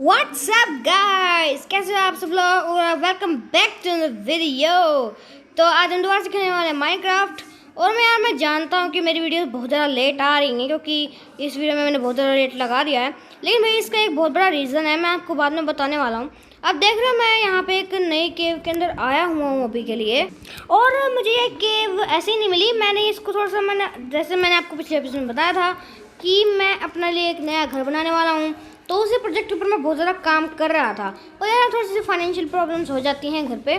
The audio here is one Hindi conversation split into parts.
व्हाट्सअप गाइस, कैसे हो आप सब लोग और welcome back to the video. तो आज हम दोबारा से खेलने वाले हैं माइनक्राफ्ट। और मैं जानता हूँ कि मेरी वीडियो बहुत ज़्यादा लेट आ रही हैं क्योंकि इस वीडियो में मैंने बहुत ज़्यादा लेट लगा दिया है। लेकिन भाई इसका एक बहुत बड़ा रीज़न है, मैं आपको बाद में बताने वाला हूँ। अब देख रहे हो मैं यहाँ पे एक नई केव के अंदर आया हुआ हूँ अभी के लिए। और मुझे ये केव ऐसे ही नहीं मिली, मैंने इसको थोड़ा सा जैसे मैंने आपको पिछले एपिसोड में बताया था कि मैं अपने लिए एक नया घर बनाने वाला हूँ। तो उसी प्रोजेक्ट के ऊपर मैं बहुत ज़्यादा काम कर रहा था और यार थोड़ी सी फाइनेंशियल प्रॉब्लम्स हो जाती हैं घर पे,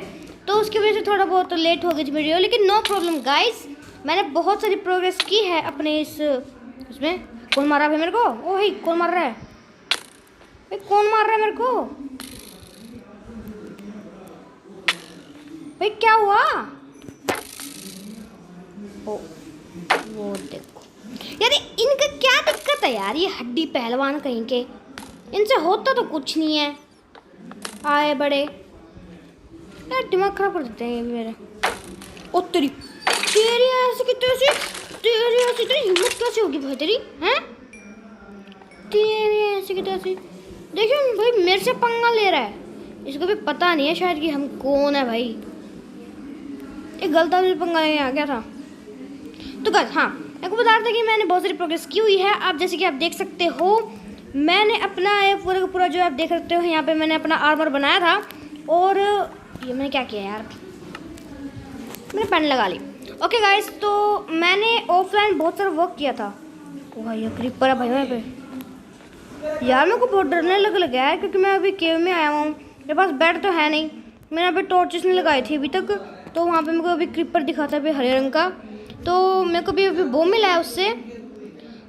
तो उसकी वजह से थोड़ा बहुत लेट हो गई थी वीडियो। लेकिन नो प्रॉब्लम गाइस, मैंने बहुत सारी प्रोग्रेस की है अपने इसमें। कौन मारा भाई मेरे को? ओ भाई कौन मार रहा है भाई? कौन मार रहा है मेरे को भाई? क्या हुआ? ओ वो देखो यार, इनका क्या दिक्कत है यार, ये हड्डी पहलवान कहीं के, इनसे होता तो कुछ नहीं है। आए बड़े यार, दिमाग खराब कर देते हैं ये मेरे। ओ तेरी ऐसे की तेरी ऐसी तेरी हिम्मत कैसे होगी भाई तेरी? हैं तेरी ऐसे की तैसी? देखिए भाई मेरे से पंगा ले रहा है, इसको भी पता नहीं है शायद कि हम कौन है भाई। एक गलता भी पंगा लेने आ गया था। तो बस हाँ, मैं को बता रहा था कि मैंने बहुत सारी प्रोग्रेस की हुई है। आप जैसे कि आप देख सकते हो, मैंने अपना ये पूरा का पूरा जो आप देख सकते हो यहाँ पे मैंने अपना आर्मर बनाया था। और ये मैंने क्या किया यार, मैंने पेन लगा ली। ओके गाइस, तो मैंने ऑफलाइन बहुत सारा वर्क किया था। ओ भाई ये क्रीपर है भाई वहाँ पे। यार मेरे को बहुत डरने लग गया है क्योंकि मैं अभी केव में आया हूँ, मेरे पास बेड तो है नहीं। मैंने यहाँ पे टॉर्चेस नहीं लगाई थी अभी तक, तो वहाँ पे मेरे को अभी क्रीपर दिखा था अभी हरे रंग का, तो मेरे को भी अभी वो मिला है उससे।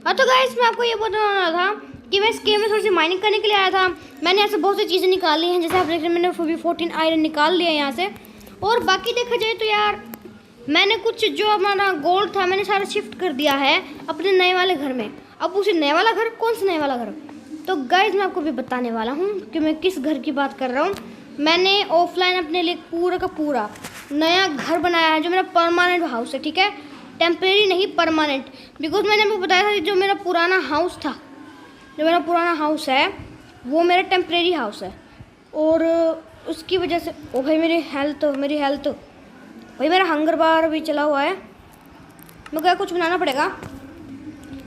हाँ तो गाइस, मैं आपको ये बताना था कि मैं इस गेम में थोड़ी सी माइनिंग करने के लिए आया था। मैंने ऐसे बहुत सी चीज़ें निकाली हैं, जैसे आप देख रहे हैं मैंने अभी 14 आयरन निकाल लिया यहाँ से। और बाकी देखा जाए तो यार मैंने कुछ जो हमारा गोल्ड था मैंने सारा शिफ्ट कर दिया है अपने नए वाले घर में। अब उसे नए वाला घर, कौन सा नए वाला घर? तो गाइस मैं आपको भी बताने वाला हूँ कि मैं किस घर की बात कर रहा हूँ। मैंने ऑफलाइन अपने लिए पूरा का पूरा नया घर बनाया है जो मेरा परमानेंट हाउस है, ठीक है? टेम्परेरी नहीं, परमानेंट। बिकॉज मैंने आपको बताया था कि जो मेरा पुराना हाउस था, जो मेरा पुराना हाउस है वो मेरा टेम्परेरी हाउस है। और उसकी वजह से ओ भाई मेरी हेल्थ भाई, मेरा हंगर बार भी चला हुआ है, मेरे को कुछ बनाना पड़ेगा।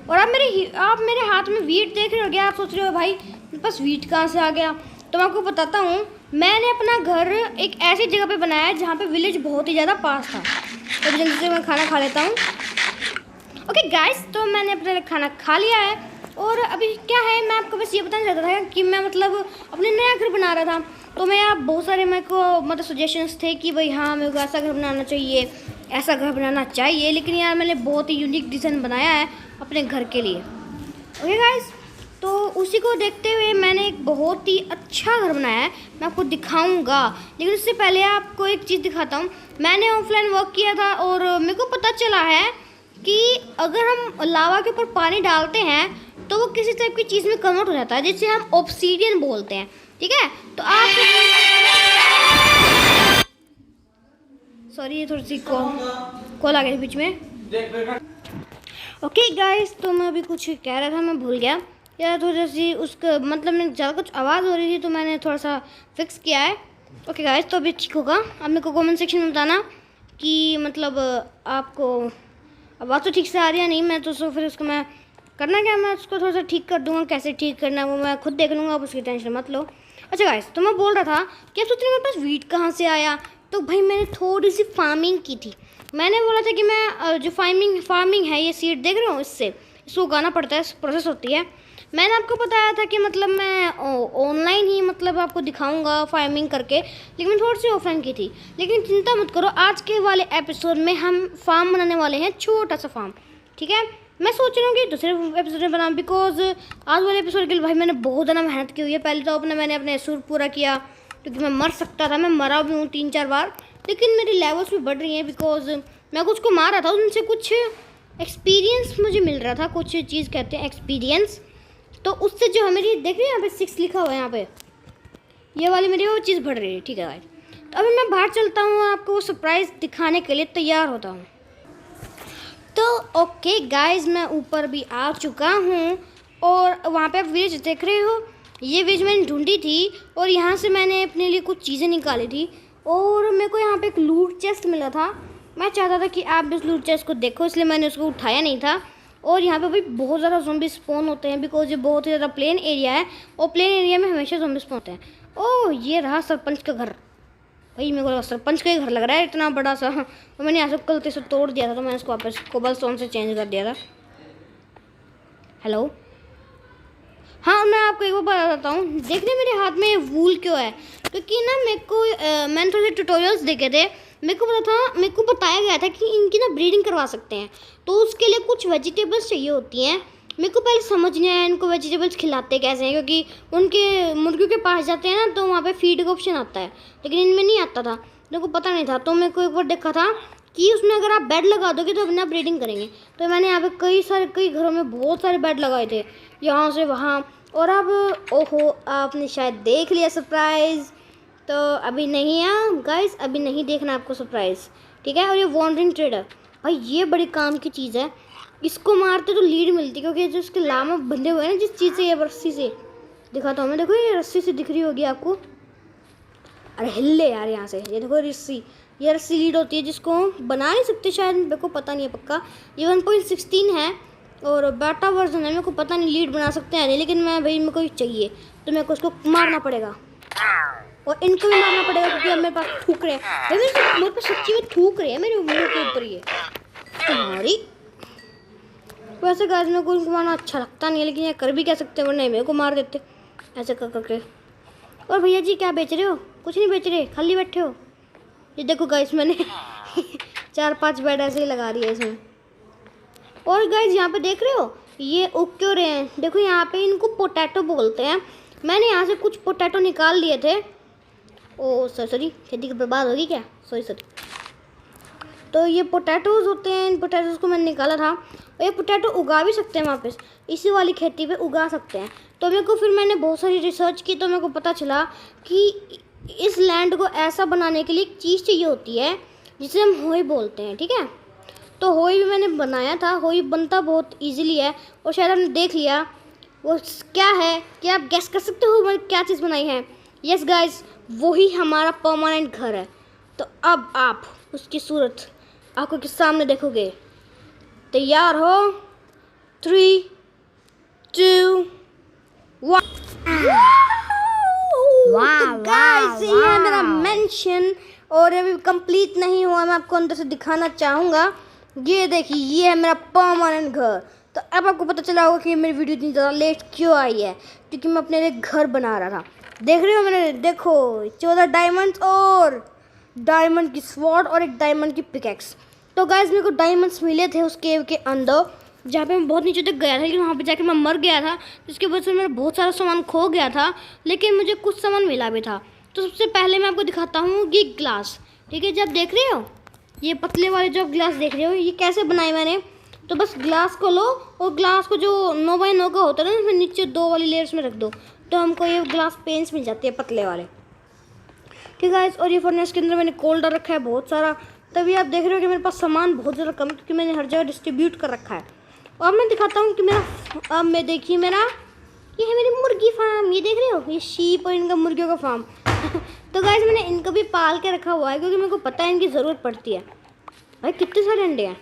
और आप मेरे हाथ में वीट देख रहे हो क्या? आप सोच रहे हो भाई मेरे पास वीट कहाँ से आ गया? तो मैं आपको बताता हूँ, मैंने अपना घर एक ऐसी जगह पे बनाया है जहाँ पे विलेज बहुत ही ज़्यादा पास था। तो जल्दी से मैं खाना खा लेता हूँ। ओके गाइस, तो मैंने अपना खाना खा लिया है और अभी क्या है, मैं आपको बस ये बताना चाहता था कि मैं अपने नया घर बना रहा था। तो मैं आप बहुत सारे मेरे को सजेशंस थे कि भाई हाँ मेरे को ऐसा घर बनाना चाहिए, ऐसा घर बनाना चाहिए। लेकिन यार मैंने बहुत ही यूनिक डिज़ाइन बनाया है अपने घर के लिए। ओके गाइस, तो उसी को देखते हुए मैंने एक बहुत ही अच्छा घर बनाया है, मैं आपको दिखाऊंगा। लेकिन उससे पहले आपको एक चीज़ दिखाता हूँ। मैंने ऑफलाइन वर्क किया था और मेरे को पता चला है कि अगर हम लावा के ऊपर पानी डालते हैं तो वो किसी टाइप की चीज़ में कन्वर्ट हो जाता है, जिसे हम ऑब्सीडियन बोलते हैं, ठीक है? तो आप सॉरी, ये थोड़ी सी कॉल आ गई बीच में। ओके गाइस, तो मैं अभी कुछ कह रहा था, मैं भूल गया यार। थोड़ी सी उसका मतलब में ज़्यादा कुछ आवाज़ हो रही थी तो मैंने थोड़ा सा फिक्स किया है। ओके गाइस, तो अभी ठीक होगा। अब मेरे को कमेंट सेक्शन में बताना कि मतलब आपको आवाज़ तो ठीक से आ रही है नहीं। मैं तो फिर उसको मैं करना क्या, मैं उसको थोड़ा सा ठीक कर दूंगा। कैसे ठीक करना है वो मैं खुद देख लूँगा, आप उसकी टेंशन मत लो। अच्छा गाइस, तो मैं बोल रहा था कि अब सोचते मेरे पास वीट कहाँ से आया। तो भाई मैंने थोड़ी सी फार्मिंग की थी। मैंने बोला था कि मैं जो फार्मिंग है, ये सीड देख रहे हो, इसको उगाना पड़ता है, प्रोसेस होती है। मैंने आपको बताया था कि मतलब मैं ऑनलाइन ही मतलब आपको दिखाऊंगा फार्मिंग करके, लेकिन मैं थोड़ी सी ऑफलाइन की थी। लेकिन चिंता मत करो, आज के वाले एपिसोड में हम फार्म बनाने वाले हैं, छोटा सा फार्म, ठीक है? मैं सोच रहा हूँ कि दूसरे एपिसोड में बनाऊँ, बिकॉज आज वाले एपिसोड के लिए भाई मैंने बहुत ज़्यादा मेहनत की हुई है। पहले तो मैंने अपने सुर पूरा किया क्योंकि मैं मर सकता था, मैं मरा भी हूँ 3-4 बार, लेकिन मेरी लेवल्स भी बढ़ रही हैं बिकॉज मैं कुछ को मार रहा था, उनसे कुछ एक्सपीरियंस मुझे मिल रहा था, कुछ चीज़ कहते हैं एक्सपीरियंस। तो उससे जो मेरी देख रही है यहाँ पे 6 लिखा हुआ है, यहाँ पे ये वाली मेरी वो चीज़ बढ़ रही है, ठीक है भाई? तो अभी मैं बाहर चलता हूँ और आपको वो सरप्राइज़ दिखाने के लिए तैयार होता हूँ। तो ओके गाइस, मैं ऊपर भी आ चुका हूँ और वहाँ पे आप विलेज देख रहे हो। ये वेज मैंने ढूंढी थी और यहाँ से मैंने अपने लिए कुछ चीज़ें निकाली थी और मेरे को यहाँ पे एक लूट चेस्ट मिला था। मैं चाहता था कि आप भी उस लूट चेस्ट को देखो, इसलिए मैंने उसको उठाया नहीं था। और यहाँ पे भाई बहुत ज़्यादा ज़ॉम्बी स्पॉन होते हैं बिकॉज ये बहुत ही ज़्यादा प्लेन एरिया है और प्लेन एरिया में हमेशा ज़ॉम्बी स्पॉन होते हैं। ओह ये रहा सरपंच का घर। भाई मेरे को सरपंच का ही घर लग रहा है इतना बड़ा सा। और मैंने यहाँ से गलती से तोड़ दिया था तो मैंने इसको वापस कोबलस्टोन से चेंज कर दिया था। हेलो, हाँ मैं आपको एक बार बताता हूँ। देखने मेरे हाथ में वूल क्यों है, क्योंकि ना मेरे को मैंने थोड़े ट्यूटोरियल्स देखे थे। मेरे को बताया गया था कि इनकी ना ब्रीडिंग करवा सकते हैं, तो उसके लिए कुछ वेजिटेबल्स चाहिए होती हैं। मेरे को पहले समझ नहीं आया इनको वेजिटेबल्स खिलाते कैसे हैं, क्योंकि उनके मुर्गियों के पास जाते हैं ना तो वहाँ पे फीड का ऑप्शन आता है, लेकिन इनमें नहीं आता था, मेरे को पता नहीं था। तो मेरे को एक बार देखा था कि उसमें अगर आप बेड लगा दोगे तो अपना ब्रीडिंग करेंगे। तो मैंने यहाँ पे कई घरों में बहुत सारे बेड लगाए थे, यहाँ से वहाँ। और अब ओहो, आपने शायद देख लिया सरप्राइज़। तो अभी नहीं है गाइस, अभी नहीं देखना आपको सरप्राइज़, ठीक है। और ये वॉन्डरिंग ट्रेडर, भाई ये बड़ी काम की चीज़ है। इसको मारते तो लीड मिलती, क्योंकि जो उसके लाम बंधे हुए हैं ना जिस चीज़ से, ये रस्सी से दिखाता हूँ मैं। देखो ये रस्सी से दिख रही होगी आपको। अरे हिल्ले यार यहाँ से, ये देखो रस्सी, ये रस्सी लीड होती है जिसको बना नहीं सकते शायद, मेरे को पता नहीं है पक्का। ये 1.16 है और बेटा वर्जन है, मेरे को पता नहीं लीड बना सकते हैं नहीं, लेकिन मेरे को चाहिए तो मेरे को उसको मारना पड़ेगा और इनको भी मारना पड़ेगा, क्योंकि अब मेरे पास थूक रहे हैं। मेरे पास सच्ची में थूक रहे हैं मेरे मुंह के ऊपर। ये तुम्हारी वैसे गाइस मेरे को उनको मारना अच्छा लगता नहीं है, लेकिन ये कर भी क्या सकते हैं, वरना मेरे को मार देते ऐसे कर करके। और भैया जी क्या बेच रहे हो? कुछ नहीं बेच रहे, खाली बैठे हो। ये देखो गाइस मैंने 4-5 बेड ऐसे ही लगा दिए इसमें। और गाइस यहाँ पे देख रहे हो ये उग क्यों रहे हैं? देखो यहाँ पे इनको पोटैटो बोलते हैं। मैंने यहाँ से कुछ पोटैटो निकाल लिए थे। ओ सॉरी, खेती बर्बाद होगी क्या? सॉरी। तो ये पोटैटोज़ होते हैं, इन पोटैटोज़ को मैंने निकाला था। और ये पोटैटो उगा भी सकते हैं वापस, इसी वाली खेती पे उगा सकते हैं। तो फिर मैंने बहुत सारी रिसर्च की, तो मेरे को पता चला कि इस लैंड को ऐसा बनाने के लिए एक चीज़ चाहिए होती है जिसे हम होई बोलते हैं, ठीक है। तो होई भी मैंने बनाया था। होई बनता बहुत ईजिली है और शायद आपने देख लिया वो क्या है। क्या आप गेस कर सकते हो मैंने क्या चीज़ बनाई है? यस गाइस, वही हमारा परमानेंट घर है। तो अब आप उसकी सूरत आंखों के सामने देखोगे। तैयार हो? 3, 2, 1। गाइस ये है मेरा मेंशन और अभी कंप्लीट नहीं हुआ, मैं आपको अंदर से दिखाना चाहूँगा। ये देखिए, ये है मेरा परमानेंट घर। तो अब आपको पता चला होगा कि मेरी वीडियो इतनी ज़्यादा लेट क्यों आई है, क्योंकि मैं अपने लिए घर बना रहा था। देख रहे हो मैंने, देखो 14 डायमंड्स और डायमंड की स्वॉर्ड और एक डायमंड की पिकैक्स। तो गाइस मेरे को डायमंड्स मिले थे उस केव के अंदर, जहाँ पे मैं बहुत नीचे तक गया था, लेकिन वहाँ पे जाके मैं मर गया था, जिसकी वजह से मेरा बहुत सारा सामान खो गया था, लेकिन मुझे कुछ सामान मिला भी था। तो सबसे पहले मैं आपको दिखाता हूँ ये ग्लास, ठीक है। जब देख रहे हो ये पतले वाले जो ग्लास देख रहे हो, ये कैसे बनाए मैंने। तो बस ग्लास को लो और ग्लास को जो 9x9 का होता है ना, उसमें नीचे 2 वाली लेयर्स में रख दो, तो हमको ये ग्लास पेन्स मिल जाती है पतले वाले, ठीक है। और ये फर्नेस के अंदर मैंने कोल डाल रखा है बहुत सारा, तभी आप देख रहे हो कि मेरे पास सामान बहुत ज़्यादा कम है, क्योंकि मैंने हर जगह डिस्ट्रीब्यूट कर रखा है। और मैं दिखाता हूँ कि मेरा, अब मैं देखिए मेरा, ये है मेरी मुर्गी फार्म, ये देख रहे हो, ये शीप और इनका मुर्गियों का फार्म। तो गाइस मैंने इनको भी पाल के रखा हुआ है, क्योंकि मेरे को पता है इनकी ज़रूरत पड़ती है। भाई कितने सारे अंडे हैं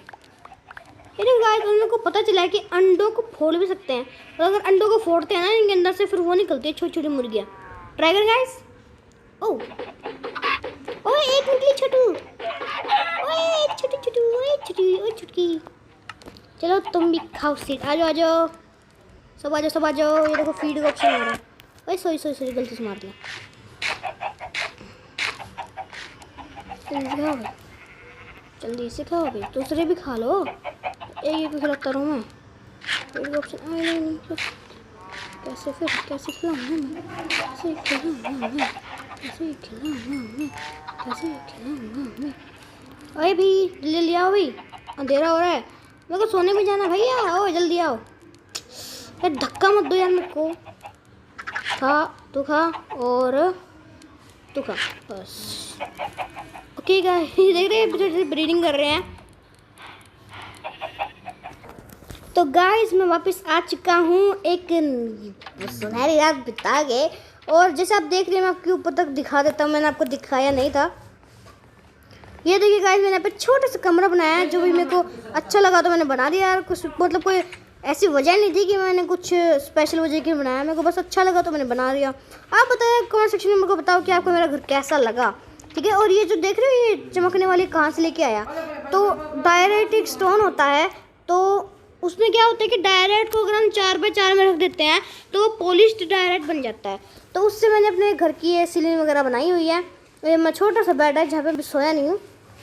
ये गाइस। और मेरे को पता चला है कि अंडों को फोड़ भी सकते हैं, और अगर अंडों को फोड़ते हैं ना इनके अंदर से, फिर वो निकलती है छोटी छोटी मुर्गियाँ। ट्राई कर गाइस। ओह एक निकली छोटू, ओए छुटकी। चलो तुम भी खाओ सीट, आ जाओ सब आ जाओ। ये देखो फीड का ऑप्शन आ रहा है। ओए सॉरी गलती से मार दिया। जल्दी से खाओ भाई, दूसरे भी खा लो, एक भी खिलाता रहूँ मैं। फीड का ऑप्शन नहीं, कैसे खिलाऊँ मैं, अरे भाई जल्दी आओ भाई, अंधेरा हो रहा है, मेरे को सोने में जाना भैया। आओ जल्दी आओ यार, धक्का मत दो यार मेरे को। तू खा और तू खा बस। ओके गाइस देख रहे हैं ब्रीडिंग कर रहे हैं। तो गाइस मैं वापस आ चुका हूँ एक सुनहरी रात बिता के। और जैसे आप देख रहे हैं मैं आपके ऊपर तक दिखा देता हूँ, मैंने आपको दिखाया नहीं था। ये देखिए गाइस मैंने यहाँ पे छोटा सा कमरा बनाया है, जो भी मेरे को अच्छा लगा तो मैंने बना दिया यार। कुछ मतलब कोई ऐसी वजह नहीं थी कि मैंने कुछ स्पेशल वजह के बनाया, मेरे को बस अच्छा लगा तो मैंने बना दिया। आप बताइए कमेंट सेक्शन में मेरे को बताओ कि आपको मेरा घर कैसा लगा, ठीक है। और ये जो देख रहे हो ये चमकने वाली कहाँ से लेके आया, तो डायरेक्ट स्टोन होता है। तो उसमें क्या होता है कि डायरेक्ट को अगर हम 4x4 में रख देते हैं तो वो पॉलिश्ड डायरेक्ट बन जाता है। तो उससे मैंने अपने घर की ये सीलिंग वगैरह बनाई हुई है। ये मैं छोटा सा बेड है जहाँ पे सोया नहीं हूँ,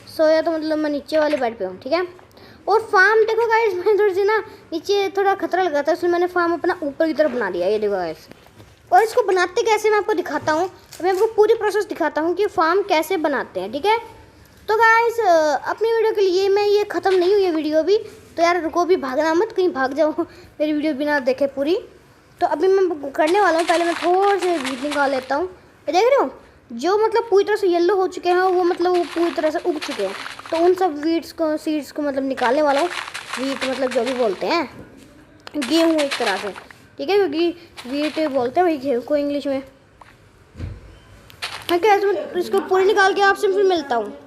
सोया तो मतलब मैं नीचे वाले बेड पे हूँ, ठीक है। और फार्म देखो गाइस मैंने थोड़ी सी ना नीचे थोड़ा खतरा लगा था, इसलिए मैंने फार्म अपना ऊपर की तरफ बना दिया। ये देखो गाइस, और इसको बनाते कैसे मैं आपको दिखाता हूँ, मैं आपको पूरी प्रोसेस दिखाता हूँ कि फार्म कैसे बनाते हैं, ठीक है। तो गाइस अपनी वीडियो के लिए मैं ये ख़त्म नहीं हुई है वीडियो भी, तो यार रुको भी, भागना मत, कहीं भाग जाओ मेरी वीडियो बिना देखे पूरी। तो अभी मैं करने वाला हूँ, पहले मैं थोड़े से बीज निकाल लेता हूँ। ये देख रहे हो जो मतलब पूरी तरह से येलो हो चुके हैं वो मतलब वो पूरी तरह से उग चुके हैं, तो उन सब सीड्स को मतलब निकालने वाला हूँ। वीट मतलब जो भी बोलते हैं गेहूँ एक तरह से, ठीक है, क्योंकि वीट बोलते हैं भाई गेहूँ को इंग्लिश में। हाँ क्या मैं इसको पूरी निकाल के आपसे फिर मिलता हूँ।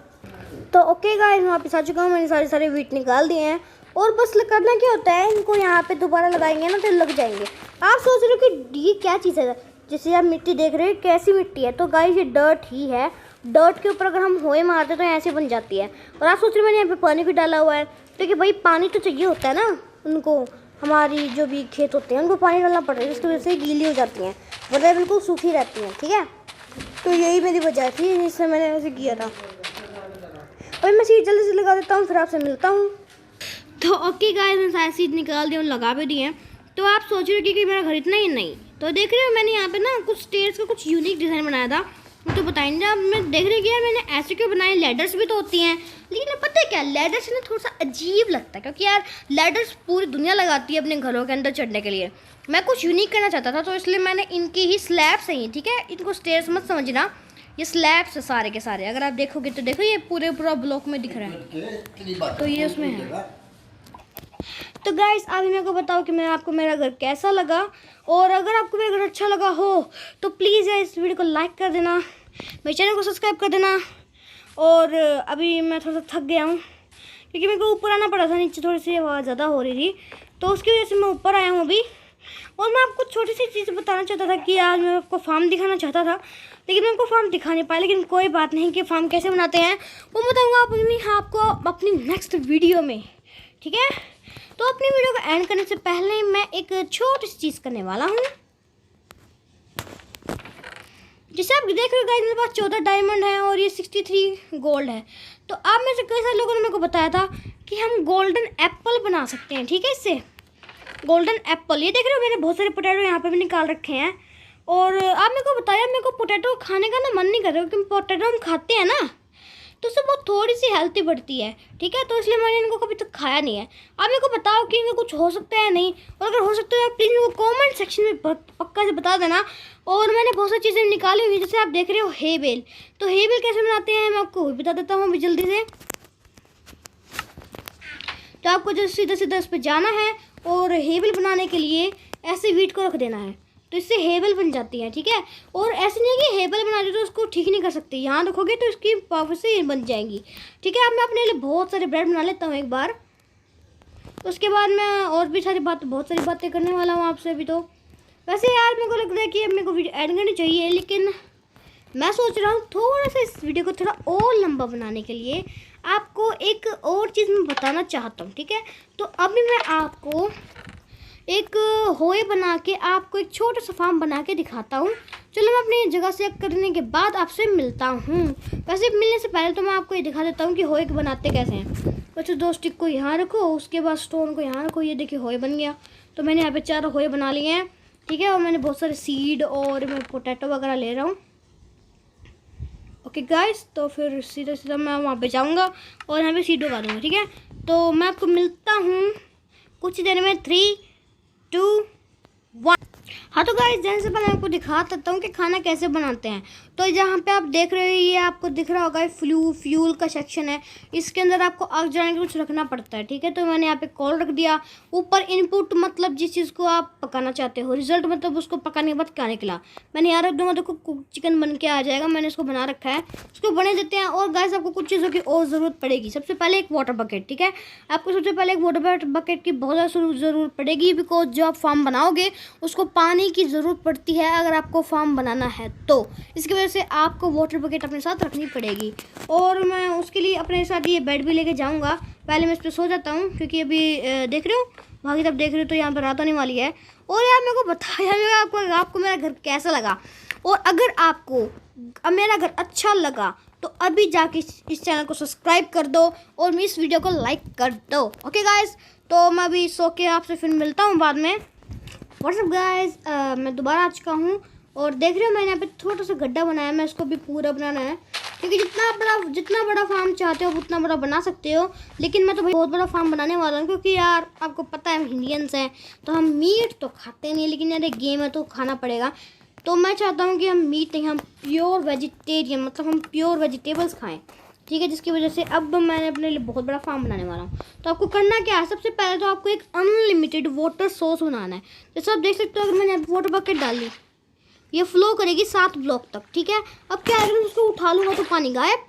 तो ओके गाइस मैं वापस आ चुका हूँ, मैंने सारे वीट निकाल दिए हैं। और बस करना क्या होता है, इनको यहाँ पे दोबारा लगाएंगे ना तो लग जाएंगे। आप सोच रहे हो कि ये क्या चीज़ है, जैसे आप मिट्टी देख रहे हैं कैसी मिट्टी है, तो गाइस ये डर्ट ही है। डर्ट के ऊपर अगर हम होए मारते तो ऐसे बन जाती है। और आप सोच रहे हो मैंने यहाँ पे पानी भी डाला हुआ है, क्योंकि भाई पानी तो चाहिए होता है ना उनको, हमारी जो भी खेत होते हैं उनको पानी डालना पड़ता है, जिसकी वजह से गीली हो जाती हैं, वरना बिल्कुल सूखी रहती हैं, ठीक है। तो यही मेरी वजह थी जिससे मैंने ऐसे किया था। और मैं सीड जल्दी से लगा देता हूँ, फिर आपसे मिलता हूँ। तो ओके गाइस मैंने सारे सीड निकाल दिए और लगा भी दिए हैं। तो आप सोच रहे हो कि मेरा घर इतना ही नहीं, तो देख रहे हो मैंने यहाँ पे ना कुछ स्टेयर्स का कुछ यूनिक डिज़ाइन बनाया था, तो बताएंगे आप। मैं देख रही कि यार मैंने ऐसे क्यों बनाए, लैडर्स भी तो होती हैं, लेकिन पता है क्या लैडर्स ना थोड़ा सा अजीब लगता है, क्योंकि यार लैडर्स पूरी दुनिया लगाती है अपने घरों के अंदर चढ़ने के लिए। मैं कुछ यूनिक करना चाहता था, तो इसलिए मैंने इनकी ही स्लैब्स हैं, ठीक है, इनको स्टेयर्स मत समझना, ये स्लैब्स है सारे के सारे। अगर आप देखोगे तो देखो ये पूरा ब्लॉक में दिख रहा है, तो ये उसमें है। तो गाइस अभी मेरे को बताओ कि मैं आपको मेरा घर कैसा लगा, और अगर आपको मेरा घर अच्छा लगा हो तो प्लीज़ यार इस वीडियो को लाइक कर देना, मेरे चैनल को सब्सक्राइब कर देना। और अभी मैं थोड़ा सा थक गया हूँ क्योंकि मेरे को ऊपर आना पड़ा था, नीचे थोड़ी सी आवाज़ ज़्यादा हो रही थी, तो उसकी वजह से मैं ऊपर आया हूँ अभी। और मैं आपको छोटी सी चीज़ बताना चाहता था कि आज मैं आपको फार्म दिखाना चाहता था, लेकिन मैं आपको फार्म दिखा नहीं पाया। लेकिन कोई बात नहीं, कि फार्म कैसे बनाते हैं वो बताऊँगा आपको अपनी नेक्स्ट वीडियो में, ठीक है। तो अपनी वीडियो को एंड करने से पहले मैं एक छोटी सी चीज़ करने वाला हूँ। जैसे आप देख रहे हो गाइस मेरे पास 14 डायमंड है और ये 63 गोल्ड है। तो आप में से कई सारे लोगों ने मेरे को बताया था कि हम गोल्डन एप्पल बना सकते हैं, ठीक है। इससे गोल्डन एप्पल, ये देख रहे हो मैंने बहुत सारे पोटैटो यहाँ पे भी निकाल रखे हैं। और आप मेरे को बताया, मेरे को पोटैटो खाने का ना मन नहीं कर रहा, क्योंकि पोटैटो हम खाते हैं ना तो उससे बहुत थोड़ी सी हेल्थी बढ़ती है, ठीक है, तो इसलिए मैंने इनको कभी तक खाया नहीं है। आप मेरे को बताओ कि इनका कुछ हो सकता है नहीं, और अगर हो सकता है प्लीज़ मेरे को कॉमेंट सेक्शन में पक्का से बता देना। और मैंने बहुत सारी चीज़ें निकाली हुई, जैसे आप देख रहे हो हे बेल, तो हे बेल कैसे बनाते हैं मैं आपको बता देता हूँ अभी जल्दी से। तो आपको जो सीधा सीधा इस पर जाना है और हे बेल बनाने के लिए ऐसे वीट को रख देना है, तो इससे हेबल बन जाती है, ठीक है। और ऐसे नहीं है कि हेबल बना दी तो उसको ठीक नहीं कर सकते, यहाँ रखोगे तो इसकी पावर से बन जाएंगी, ठीक है। अब मैं अपने लिए बहुत सारे ब्रेड बना लेता हूँ एक बार, उसके बाद मैं और भी बहुत सारी बातें करने वाला हूँ आपसे अभी। तो वैसे यार मेरे को लग रहा है कि अब मेरे को वीडियो ऐड करनी चाहिए, लेकिन मैं सोच रहा हूँ थोड़ा सा इस वीडियो को थोड़ा और लंबा बनाने के लिए आपको एक और चीज़ मैं बताना चाहता हूँ, ठीक है। तो अभी मैं आपको एक होए बना के आपको एक छोटा सा फार्म बना के दिखाता हूँ। चलो मैं अपनी जगह से करने के बाद आपसे मिलता हूँ। वैसे मिलने से पहले तो मैं आपको ये दिखा देता हूँ कि होए बनाते कैसे हैं। बच्चों 2 स्टिक को यहाँ रखो, उसके बाद स्टोन को यहाँ रखो, ये देखिए होए बन गया। तो मैंने यहाँ पे 4 होए बना लिए हैं, ठीक है। और मैंने बहुत सारे सीड और मैं पोटैटो वगैरह ले रहा हूँ। ओके गाइस, तो फिर सीधा मैं वहाँ पे जाऊँगा और यहाँ पे सीड उगा दूँगा, ठीक है। तो मैं आपको मिलता हूँ कुछ देर में। 3, 2, 1। हाँ तो गाइस, जाने से पहले आपको दिखा देता हूँ कि खाना कैसे बनाते हैं। तो जहाँ पे आप देख रहे हो, ये आपको दिख रहा होगा फ्यूल का सेक्शन है। इसके अंदर आपको आग जलाने के कुछ रखना पड़ता है, ठीक है। तो मैंने यहाँ पे कॉल रख दिया। ऊपर इनपुट मतलब जिस चीज़ को आप पकाना चाहते हो, रिजल्ट मतलब उसको पकाने के बाद क्या निकला, मैंने यहाँ रख दूँगा। देखो चिकन बन के आ जाएगा, मैंने इसको बना रखा है। उसको बने देते हैं। और गाइस, आपको कुछ चीज़ों की और ज़रूरत पड़ेगी। सबसे पहले एक वाटर बकेट, ठीक है। आपको सबसे पहले एक वाटर बकेट की बहुत ज़्यादा ज़रूरत पड़ेगी, बिकॉज जो आप फार्म बनाओगे उसको पानी की ज़रूरत पड़ती है अगर आपको फार्म बनाना है तो। इसकी वजह से आपको वाटर बकेट अपने साथ रखनी पड़ेगी। और मैं उसके लिए अपने साथ ये बेड भी लेके जाऊंगा। पहले मैं इस पर सो जाता हूँ, क्योंकि अभी देख रहे हो वहाँ की तरफ देख रहे हो तो यहाँ पर रात होने वाली है। और यार मेरे को बताया आपको मेरा घर कैसा लगा। और अगर आपको मेरा घर अच्छा लगा तो अभी जाके इस चैनल को सब्सक्राइब कर दो और इस वीडियो को लाइक कर दो। ओके गाइस, तो मैं अभी सो के आपसे फिर मिलता हूँ बाद में। व्हाट्सअप गाइस, मैं दोबारा आ चुका हूँ। और देख रहे हो मैंने यहाँ पे थोड़ा सा गड्ढा बनाया, मैं इसको भी पूरा बनाना है, क्योंकि जितना बड़ा फार्म चाहते हो उतना बड़ा बना सकते हो। लेकिन मैं तो भाई बहुत बड़ा फार्म बनाने वाला हूँ, क्योंकि यार आपको पता है हम इंडियंस हैं तो हम मीट तो खाते नहीं, लेकिन यार एक गेम है तो खाना पड़ेगा। तो मैं चाहता हूँ कि हम मीट नहीं, हम प्योर वेजिटेरियन, मतलब हम प्योर वेजिटेबल्स खाएँ, ठीक है। जिसकी वजह से अब मैंने अपने लिए बहुत बड़ा फार्म बनाने वाला हूँ। तो आपको करना क्या है, सबसे पहले तो आपको एक अनलिमिटेड वाटर सोर्स बनाना है। जैसे आप देख सकते हो, अगर मैंने वाटर बकेट डाली, ये फ्लो करेगी 7 ब्लॉक तक, ठीक है। अब क्या है, अगर मैं उसको उठा लूँगा तो पानी गायब,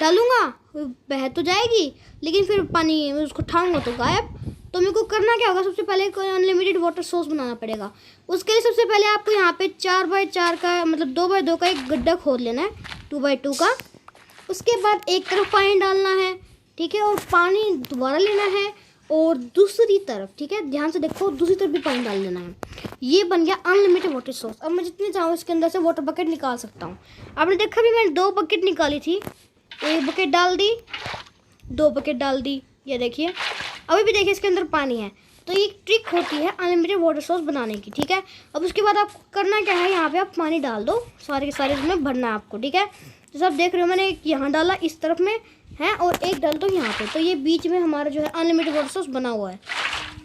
डालूंगा बह तो जाएगी, लेकिन फिर पानी उसको उठाऊँगा तो गायब। तो मेरे को करना क्या होगा, सबसे पहले कोई अनलिमिटेड वाटर सोर्स बनाना पड़ेगा। उसके लिए सबसे पहले आपको यहाँ पे 4x4 का मतलब 2x2 का एक गड्ढा खोद लेना है, 2x2 का। उसके बाद एक तरफ पानी डालना है, ठीक है, और पानी दोबारा लेना है और दूसरी तरफ, ठीक है, ध्यान से देखो, दूसरी तरफ भी पानी डाल देना है। ये बन गया अनलिमिटेड वाटर सोर्स। अब मैं जितनी चाहूँ इसके अंदर से वाटर बकेट निकाल सकता हूँ। आपने देखा भी, मैंने 2 बकेट निकाली थी, एक बकेट डाल दी, 2 बकेट डाल दी, ये देखिए अभी भी देखिए इसके अंदर पानी है। तो ये ट्रिक होती है अनलिमिटेड वाटर सोर्स बनाने की, ठीक है। अब उसके बाद आपको करना क्या है, यहाँ पे आप पानी डाल दो, सारे के सारे इसमें भरना है आपको, ठीक है। जैसे आप देख रहे हो, मैंने एक यहाँ डाला इस तरफ में है और एक डाल दो यहाँ पे, तो ये बीच में हमारा जो है अनलिमिटेड वाटर सोर्स बना हुआ है।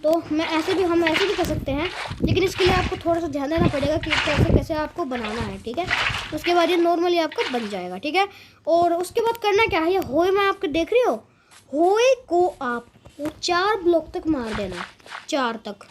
तो हम ऐसे भी कर सकते हैं, लेकिन इसके लिए आपको थोड़ा सा ध्यान देना पड़ेगा कि कैसे आपको बनाना है, ठीक है। उसके बाद ये नॉर्मली आपको बन जाएगा, ठीक है। और उसके बाद करना क्या है, ये होए में आपको देख रहे हो, होए को आपको 4 ब्लॉक तक मार देना, 4 तक।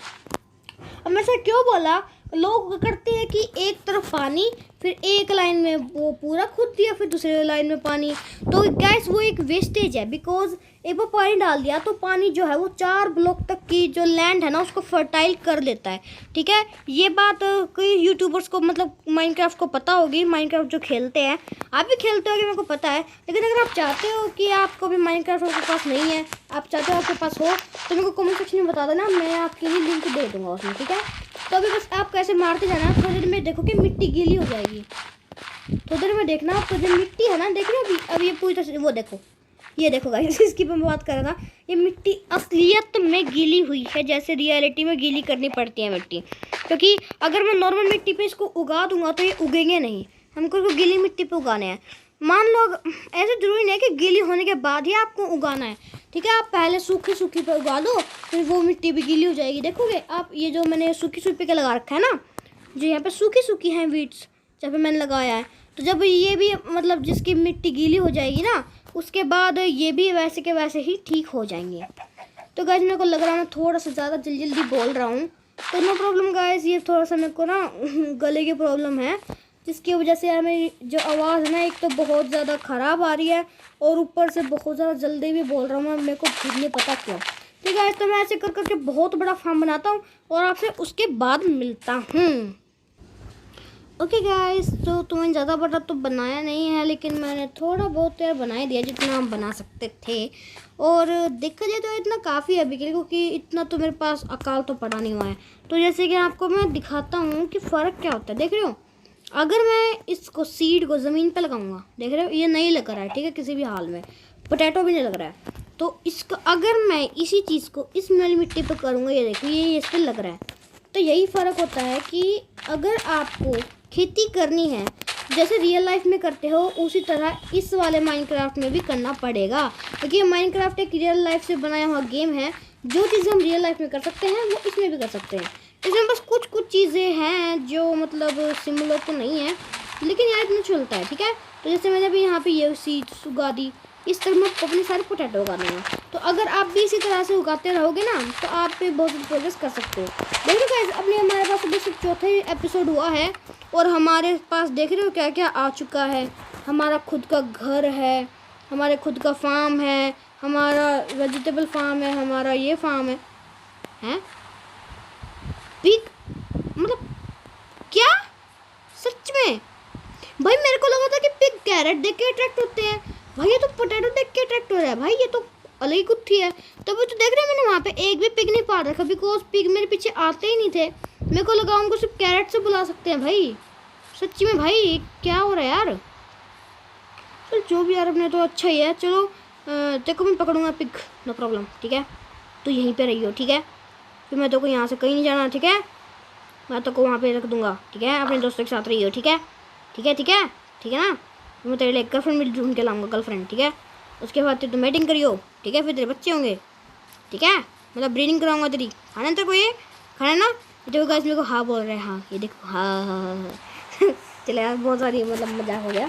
अब मैं सर क्यों बोला, लोग करते हैं कि एक तरफ पानी, फिर एक लाइन में वो पूरा खुद दिया, फिर दूसरे लाइन में पानी। तो गैस वो एक वेस्टेज है, बिकॉज एक बार पानी डाल दिया तो पानी जो है वो 4 ब्लॉक तक की जो लैंड है ना उसको फर्टाइल कर देता है, ठीक है। ये बात कई यूट्यूबर्स को मतलब माइनक्राफ्ट को पता होगी, माइनक्राफ्ट जो खेलते हैं, आप भी खेलते होगे, मेरे को पता है। लेकिन अगर आप चाहते हो कि आपको भी माइनक्राफ्ट आपके पास नहीं है, आप चाहते हो आपके पास हो, तो मेरे को कमेंट सेक्शन में बता देना, मैं आपके लिए लिंक दे दूँगा उसमें, ठीक है। तो अभी बस आप कैसे मारते जाना, थोड़ी देर में देखो कि मिट्टी गीली हो जाएगी। थोड़ी देर में देखना, आप जो मिट्टी है ना, देख रहे हो अभी ये पूरी तरह से, वो देखो, ये देखो गाइस, इसकी मैं बात कर रहा था, ये मिट्टी असलियत में गीली हुई है, जैसे रियलिटी में गीली करनी पड़ती है मिट्टी। क्योंकि अगर मैं नॉर्मल मिट्टी पे इसको उगा दूंगा तो ये उगेंगे नहीं, हमको इसको गीली मिट्टी पे उगाने हैं। मान लो ऐसे जरूरी नहीं है कि गीली होने के बाद ही आपको उगाना है, ठीक है। आप पहले सूखी पे उगा दो, फिर वो मिट्टी भी गीली हो जाएगी। देखोगे आप, ये जो मैंने सूखी पे लगा रखा है ना, जो यहाँ पे सूखी हैं वीड्स जहाँ पे मैंने लगाया है, तो जब ये भी मतलब जिसकी मिट्टी गीली हो जाएगी ना, उसके बाद ये भी वैसे के वैसे ही ठीक हो जाएंगे। तो गाइस मेरे को लग रहा है मैं थोड़ा सा ज़्यादा जल्दी बोल रहा हूँ, तो नो प्रॉब्लम गाइस, ये थोड़ा सा मेरे को ना गले की प्रॉब्लम है, जिसकी वजह से यार मेरी जो आवाज़ है ना, एक तो बहुत ज़्यादा ख़राब आ रही है और ऊपर से बहुत ज़्यादा जल्दी भी बोल रहा हूँ मैं, मेरे को खुद नहीं पता क्यों। ठीक है, तो मैं ऐसे कर करके बहुत बड़ा फार्म बनाता हूँ और आपसे उसके बाद मिलता हूँ। ओके गाइस, तो तुम्हें ज़्यादा बड़ा तो बनाया नहीं है, लेकिन मैंने थोड़ा बहुत यार बना ही दिया जितना हम बना सकते थे। और देखा जाए तो इतना काफ़ी है अभी के लिए, क्योंकि इतना तो मेरे पास अकाल तो पड़ा नहीं हुआ है। तो जैसे कि आपको मैं दिखाता हूँ कि फ़र्क क्या होता है। देख रहे हो, अगर मैं इसको सीड को ज़मीन पे लगाऊंगा, देख रहे हो ये नहीं लग रहा है, ठीक है, किसी भी हाल में पोटैटो भी नहीं लग रहा है। तो इसको अगर मैं इसी चीज़ को इस वाली मिट्टी पे करूँगा, ये देखो ये इस पर लग रहा है। तो यही फ़र्क होता है कि अगर आपको खेती करनी है जैसे रियल लाइफ में करते हो, उसी तरह इस वाले माइनक्राफ्ट में भी करना पड़ेगा, क्योंकि माइनक्राफ्ट एक रियल लाइफ से बनाया हुआ गेम है। जो चीज़ हम रियल लाइफ में कर सकते हैं वो इसमें भी कर सकते हैं। इसमें बस कुछ कुछ चीज़ें हैं जो मतलब सिमिलर तो नहीं है, लेकिन यार इतना चलता है, ठीक है। तो जैसे मैंने अभी यहाँ पे ये सीड्स उगा दी, इस तरह मैं अपने सारे पोटैटो उगा दूँगा। तो अगर आप भी इसी तरह से उगाते रहोगे ना तो आप पे बहुत प्रोग्रेस कर सकते हो। देखो गाइस, अभी हमारे पास अभी सिर्फ चौथा ही एपिसोड हुआ है और हमारे पास देख रहे हो क्या क्या आ चुका है। हमारा खुद का घर है, हमारे खुद का फार्म है, हमारा वेजिटेबल फार्म है, हमारा ये फार्म है पिग, मतलब क्या सच में भाई? मेरे को लगा था कि पिग कैरेट देख के अट्रैक्ट होते हैं भाई, ये तो पोटैटो देख के अट्रैक्ट हो रहा है भाई, ये तो अलग ही कुत्थी है। तो वो तो देख रहे हैं मैंने वहाँ पे एक भी पिग नहीं पाल रखा, बिकॉज पिग मेरे पीछे आते ही नहीं थे। मेरे को लगा उनको सिर्फ कैरेट से बुला सकते हैं भाई। सच्ची में भाई क्या हो रहा है यार? चलो जो भी यार, अपने तो अच्छा ही है। चलो देखो मैं पकड़ूंगा पिग, नो प्रॉब्लम, ठीक है। तो यहीं पे रही हो, ठीक है। फिर मैं तो को यहाँ से कहीं नहीं जाना, ठीक है। मैं तो को वहाँ पे रख दूंगा, ठीक है। अपने दोस्तों के साथ रही हो, ठीक है, ठीक है, ठीक है, ठीक है ना। मैं तेरे लिए गर्लफ्रेंड भी ढूंढ के लाऊंगा, गर्लफ्रेंड, ठीक है। उसके बाद तेरे तो मैटिंग करियो, ठीक है। फिर तेरे बच्चे होंगे, ठीक है। मतलब ब्रीडिंग कराऊंगा तेरी। खाना तेरे को ये खाना ना। देखो गाइस मेरे को हाँ बोल रहे हैं, हाँ ये देखो, हाँ हाँ हाँ हाँ चले यार, बहुत सारी मतलब मजाक हो गया।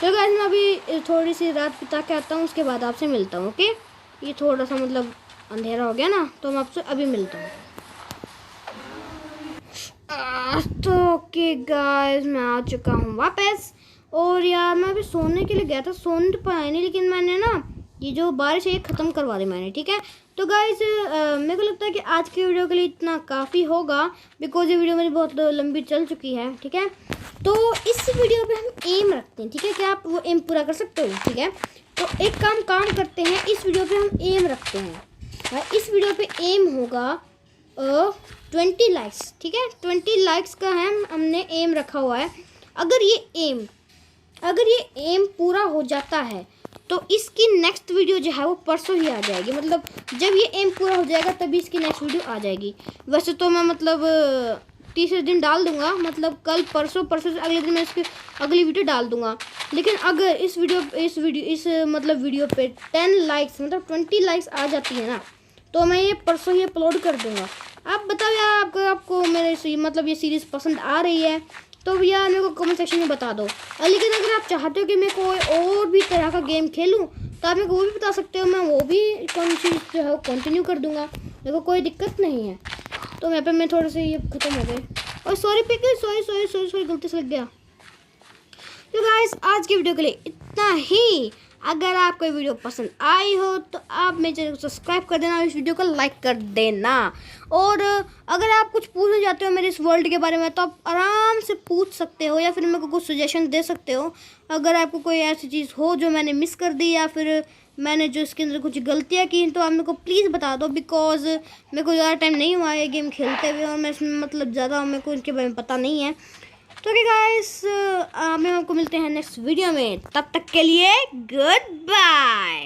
तो गाइस मैं अभी थोड़ी सी रात बिता के आता हूँ, उसके बाद आपसे मिलता हूँ, ओके। ये थोड़ा सा मतलब अंधेरा हो गया ना, तो मैं आपसे अभी मिलता हूँ। तो ओके गाइस, मैं आ चुका हूँ वापस। और यार मैं अभी सोने के लिए गया था, सोने तो पाया नहीं, लेकिन मैंने ना ये जो बारिश है ये ख़त्म करवा दी मैंने, ठीक है। तो गाइस मेरे को लगता है कि आज की वीडियो के लिए इतना काफ़ी होगा, बिकॉज ये वीडियो मेरी बहुत लंबी चल चुकी है, ठीक है। तो इस वीडियो पे हम एम रखते हैं, ठीक है। क्या आप वो एम पूरा कर सकते हो, ठीक है। तो एक काम करते हैं, इस वीडियो पर हम एम रखते हैं। इस वीडियो पर एम होगा 20 लाइक्स, ठीक है। 20 लाइक्स का है हमने एम रखा हुआ है। अगर ये एम पूरा हो जाता है तो इसकी नेक्स्ट वीडियो जो है वो परसों ही आ जाएगी। मतलब जब ये एम पूरा हो जाएगा तभी इसकी नेक्स्ट वीडियो आ जाएगी। वैसे तो मैं मतलब तीसरे दिन डाल दूंगा, मतलब कल परसों से अगले दिन मैं इसकी अगली वीडियो डाल दूंगा। लेकिन अगर इस वीडियो पे 10 लाइक्स मतलब 20 लाइक्स आ जाती है ना, तो मैं ये परसों ही अपलोड कर दूंगा। आप बताओ यार, आपको मेरे मतलब ये सीरीज़ पसंद आ रही है तो यार मेरे को कमेंट सेक्शन में बता दो। लेकिन अगर आप चाहते हो कि मैं कोई और भी तरह का गेम खेलूं तो आप मेरे को वो भी बता सकते हो, मैं वो भी जो है कंटिन्यू कर दूंगा, मेरे को कोई दिक्कत नहीं है। तो यहाँ पे मैं थोड़े से ये ख़त्म हो गए, और सॉरी पिक, सॉरी गलती से लग गया। तो गाइस आज की वीडियो के लिए इतना ही। अगर आपको वीडियो पसंद आई हो तो आप मेरे चैनल को सब्सक्राइब कर देना और इस वीडियो को लाइक कर देना। और अगर आप कुछ पूछना चाहते हो मेरे इस वर्ल्ड के बारे में तो आप आराम से पूछ सकते हो, या फिर मेरे को कुछ सजेशन दे सकते हो। अगर आपको कोई ऐसी चीज़ हो जो मैंने मिस कर दी, या फिर मैंने जो इसके अंदर कुछ गलतियाँ की, तो आप मेरे को प्लीज़ बता दो, बिकॉज मेरे को ज़्यादा टाइम नहीं हुआ है गेम खेलते हुए, और मैं इसमें मतलब ज़्यादा मेरे को इसके बारे में पता नहीं है। तो ओके गाइस, हम आपको मिलते हैं नेक्स्ट वीडियो में, तब तक के लिए गुड बाय।